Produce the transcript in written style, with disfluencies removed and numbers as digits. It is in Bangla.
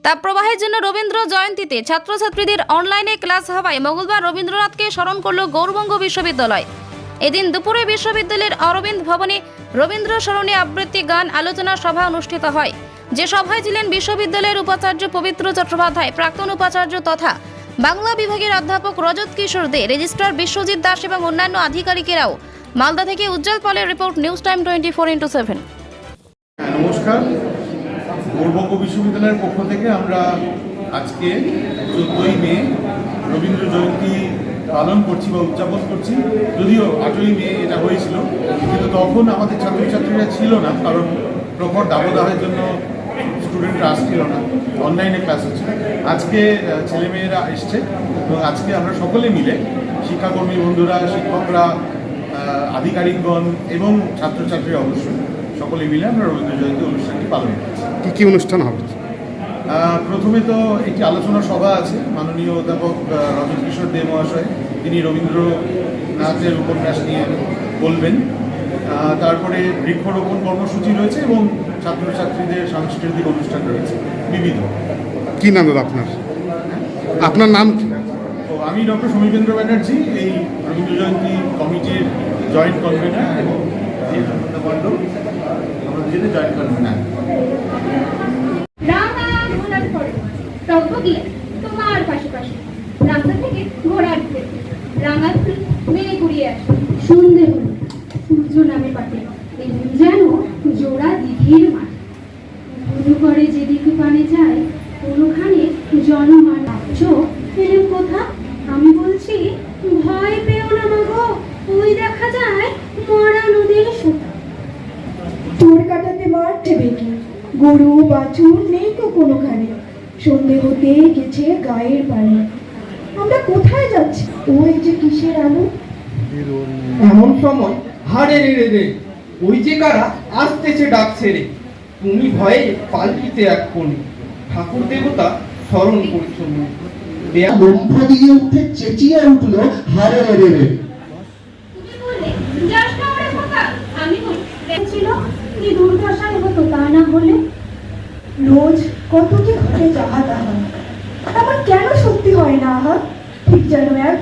তাপপ্রবাহের জন্য রবীন্দ্র জয়ন্তীতে ছাত্রছাত্রীদের অনলাইনে ক্লাস হওয়ায় মঙ্গলবার রবীন্দ্রনাথকে স্মরণ করল গৌরবঙ্গ বিশ্ববিদ্যালয়। এদিন দুপুরে বিশ্ববিদ্যালয়ের অরবিন্দ ভবনে রবীন্দ্র স্মরণে আবৃত্তি গান আলোচনা সভা অনুষ্ঠিত হয়। যে সভায় ছিলেন বিশ্ববিদ্যালয়ের উপাচার্য পবিত্র চট্টোপাধ্যায়, প্রাক্তন উপাচার্য তথা বাংলা বিভাগের অধ্যাপক রজত কিশোর দে, রেজিস্ট্রার বিশ্বজিৎ দাস এবং অন্যান্য আধিকারিকেরাও। মালদা থেকে উজ্জ্বল পালের রিপোর্ট, নিউজ টাইম 24x7। নমস্কার। গৌরবঙ্গ বিশ্ববিদ্যালয়ের পক্ষ থেকে আমরা আজকে 14ই মে রবীন্দ্র জয়ন্তী পালন করছি বা উদযাপন করছি। যদিও 8ই মে এটা হয়েছিল, কিন্তু তখন আমাদের ছাত্রছাত্রীরা ছিল না, কারণ প্রখর দাবদাহের জন্য স্টুডেন্টরা আসছিল না, অনলাইনে ক্লাস হচ্ছে। আজকে ছেলেমেয়েরা এসছে এবং আজকে আমরা সকলে মিলে শিক্ষাকর্মী বন্ধুরা, শিক্ষকরা, আধিকারিকগণ এবং ছাত্রছাত্রীরা অবশ্যই সকলে মিলে আমরা রবীন্দ্র জয়ন্তী অনুষ্ঠানটি পালন করছি। কী কী অনুষ্ঠান হবে? প্রথমে তো একটি আলোচনা সভা আছে। মাননীয় অধ্যাপক রজত কিশোর দে মহাশয়, তিনি রবীন্দ্রনাথের উপন্যাস নিয়ে বলবেন। তারপরে বৃক্ষরোপণ কর্মসূচি রয়েছে এবং ছাত্রছাত্রীদের সাংস্কৃতিক অনুষ্ঠান রয়েছে বিবিধ। কী নাম দাদা আপনার? আপনার নাম কি? তো আমি ডক্টর সমীপেন্দ্র ব্যানার্জি, এই রবীন্দ্র জয়ন্তী কমিটির জয়েন্ট কনভেনার, এবং মণ্ডল আমরা দুজনে জয়েন্ট কনভেনার। তোমার পাশাপাশি রাস্তা থেকে ঘোড়ার রাঙা ফুল মেয়ে কুড়িয়ে আসে। সন্ধে হল, সূর্য নামে পাটে যেন জোড়া দিঘির মাঠ। ধুধু করে যেদিকে পানে যায় কোনোখানে জনমান। চোখ পেলেন কোথা? আমি বলছি ভয় পেও না মাগো, ওই দেখা যায় মরা নদীর সুতা। তোর কাটাতে মারতে বেঁকে গরু বাছুর নেই তো কোনোখানে। সন্ধে হতে গেছে গায়ের পানি। আমরা কোথায় যাচ্ছি? ওই যে কিসের আলো। এমন সময় হাড়ে রেড়ে দে, ওই যে কারা আসতেছে ডাক ছেড়ে। তুমি ভয়ে পালকিতে এক কোণে, ঠাকুর দেবতা স্মরণ করছো মনে। লম্ফ দিয়ে উঠে চেঁচিয়ে উঠলো, হারে রে রে রে। তুমি বললে যাস না ওরে খোকা, আমি বলেছিল কি দুর্দশায় হতো তা না হলে। রোজ কত কি ঘটে যাহা তাহা, আমার কেন সত্যি হয় না? ঠিক যেন এক